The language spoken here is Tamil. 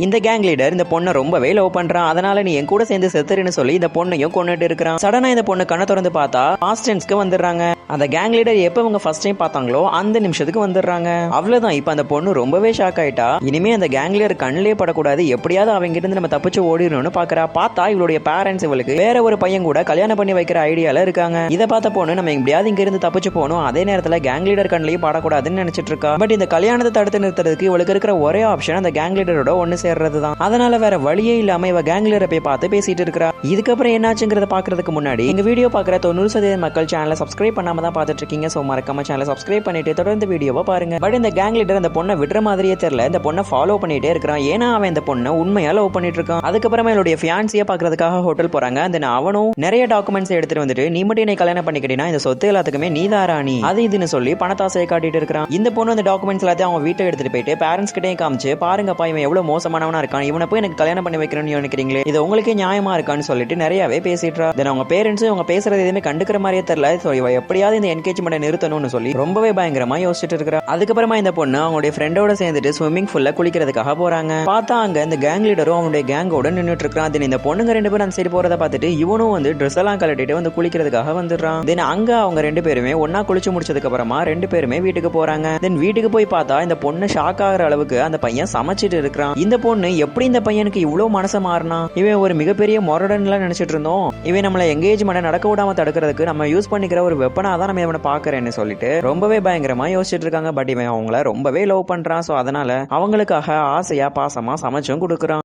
இந்த கேங் லீடர் இந்த பொண்ணை ரொம்பவே லவ் பண்றான். அதனால நீ என் கூட சேர்ந்து செத்துருன்னு சொல்லி இந்த பொண்ணையும் கொண்டுட்டு இருக்கிறான். சடனா இந்த பொண்ணு கண்ணை திறந்து பார்த்தா பாஸ்ட் டென்ஸ்க்கு வந்துடுறாங்க. அந்த கேங் லீடர் எப்ப அவங்க ஃபர்ஸ்ட் டைம் பார்த்தாங்களோ அந்த நிமிஷத்துக்கு வந்துடுறாங்க. அவ்வளவுதான். இப்ப அந்த பொண்ணு ரொம்பவே ஷாக் ஆயிட்டா. இனிமே அந்த கேங் லீடர் கண்ணிலே படக்கூடாது, எப்படியாவது அவங்க இருந்து நம்ம தப்பிச்சு ஓடிடணும்னு பாக்குறா. பார்த்தா இவளுடைய பேரண்ட்ஸ் இவளுக்கு வேற ஒரு பையன் கூட கல்யாணம் பண்ணி வைக்கிற ஐடியால இருக்காங்க. இதை பார்த்த பொண்ணு நம்ம எப்படியாவது இங்க இருந்து தப்பிச்சு போகணும், அதே நேரத்துல கேங் லீடர் கண்ணிலேயே படக்கூடாதுன்னு நினைச்சிட்டு இருக்கா. பட் இந்த கல்யாணத்தை தடுத்து நிறுத்துறதுக்கு இவளுக்கு இருக்கிற ஒரே ஆப்ஷன் அந்த கேங் லீடரோட ஒன்னு சேர்றதுதான். அதனால வேற வழியே இல்லாம இவ கேங் லீடரை போய் பார்த்து பேசிட்டு இருக்கா. இதுக்கப்புறம் என்னாச்சுங்கிறத பாக்குறதுக்கு முன்னாடி எங்க வீடியோ பாக்குற 90% மக்கள் சேனலை சப்ஸ்கிரைப் பண்ணாம தான் பாத்துட்டு இருக்கீங்க. சோ மறக்காம சேனலை சப்ஸ்கிரைப் பண்ணிட்டு தொடர்ந்து வீடியோவை பாருங்க. பட் இந்த கேங் லீடர் அந்த பொண்ணை விடுற மாதிரியே தெரியல. இந்த பொண்ணை ஃபாலோ பண்ணிட்டே இருக்கான். ஏன்னா அவன் இந்த பொண்ணை உண்மையா லவ் பண்ணிட்டு இருக்கான். அதுக்கப்புறமா என்னுடைய ஃபியான்சியை பாக்குறதுக்காக ஹோட்டல் போறாங்க. தென் அவனும் நிறைய டாக்குமெண்ட்ஸ் எடுத்துட்டு வந்துட்டு நீ மட்டும் என்னை கல்யாணம் பண்ணிக்கிட்டீங்கன்னா இந்த சொத்து எல்லாத்துக்குமே நீதாராணி அது இதுன்னு சொல்லி பணத்தாசையை காட்டிட்டு இருக்கான். இந்த பொண்ணு அந்த டாக்குமெண்ட்ஸ் எல்லாத்தையும் அவங்க வீட்டை எடுத்துட்டு போயிட்டு பேரண்ட்ஸ் கிட்டே காமிச்சு பாருங்கப்பா இவன் எவ்வளவு மோசமானவனா இருக்கான், இவனை போய் எனக்கு கல்யாணம் பண்ணி வைக்கணும்னு நினைக்கிறீங்களே, இது உங்களுக்கே நியாயமா இருக்கான்னு சொல்லிட்டு நிறையவே பேசிட்டு தென் அவங்க பேரண்ட்ஸ் அவங்க பேசுறது எதுவுமே கண்டுக்கிற மாதிரியே தெரியல. இவ எப்படியாவது இந்த என்கேஜ்மெண்ட்டை நிறுத்தணும்னு சொல்லி ரொம்பவே பயங்கரமா யோசிச்சுட்டு இருக்கா. அதுக்கப்புறமா இந்த பொண்ணு அவங்களுடைய ஃப்ரெண்டோட சேர்ந்துட்டு ஸ்விம்மிங் பூல்ல குளிக்கிறதுக்காக போறாங்க. பார்த்தா அங்க இந்த கேங் லீடரும் அவனுடைய கேங்கோட நின்றுட்டு இருக்கான். தென் இந்த பொண்ணுங்க ரெண்டு பேரும் அந்த சைடு போறதை பார்த்துட்டு இவனும் வந்து ட்ரெஸ் எல்லாம் கலட்டிட்டு வந்து குளிக்கிறதுக்காக வந்துடுறான். தென் அங்க அவங்க ரெண்டு பேருமே ஒன்னா குளிச்சு முடிச்சதுக்கு அப்புறமா ரெண்டு பேருமே வீட்டுக்கு போறாங்க. தென் வீட்டுக்கு போய் பார்த்தா இந்த பொண்ணு ஷாக் ஆகிற அளவுக்கு அந்த பையன் சமைச்சிட்டு இருக்கிறான். இந்த பொண்ணு எப்படி இந்த பையனுக்கு இவ்வளவு மனசு மாறினா, இவன் ஒரு மிகப்பெரிய மொரடன்லாம் நினைச்சிட்டு இருந்தோம், இவன் நம்மள எங்கேஜ்மெண்ட் நடக்க விடாம தடுக்கிறதுக்கு நம்ம யூஸ் பண்ணிக்கிற ஒரு வெப்பனா தான் நம்ம இவனை பாக்குறேன்னு சொல்லிட்டு ரொம்பவே பயங்கரமா யோசிச்சுட்டு இருக்காங்க. பட் இவன் அவங்கள ரொம்பவே லவ் பண்றான். சோ அதனால அவங்களுக்காக ஆசையா பாசமா சமைச்சும் கொடுக்குறான்.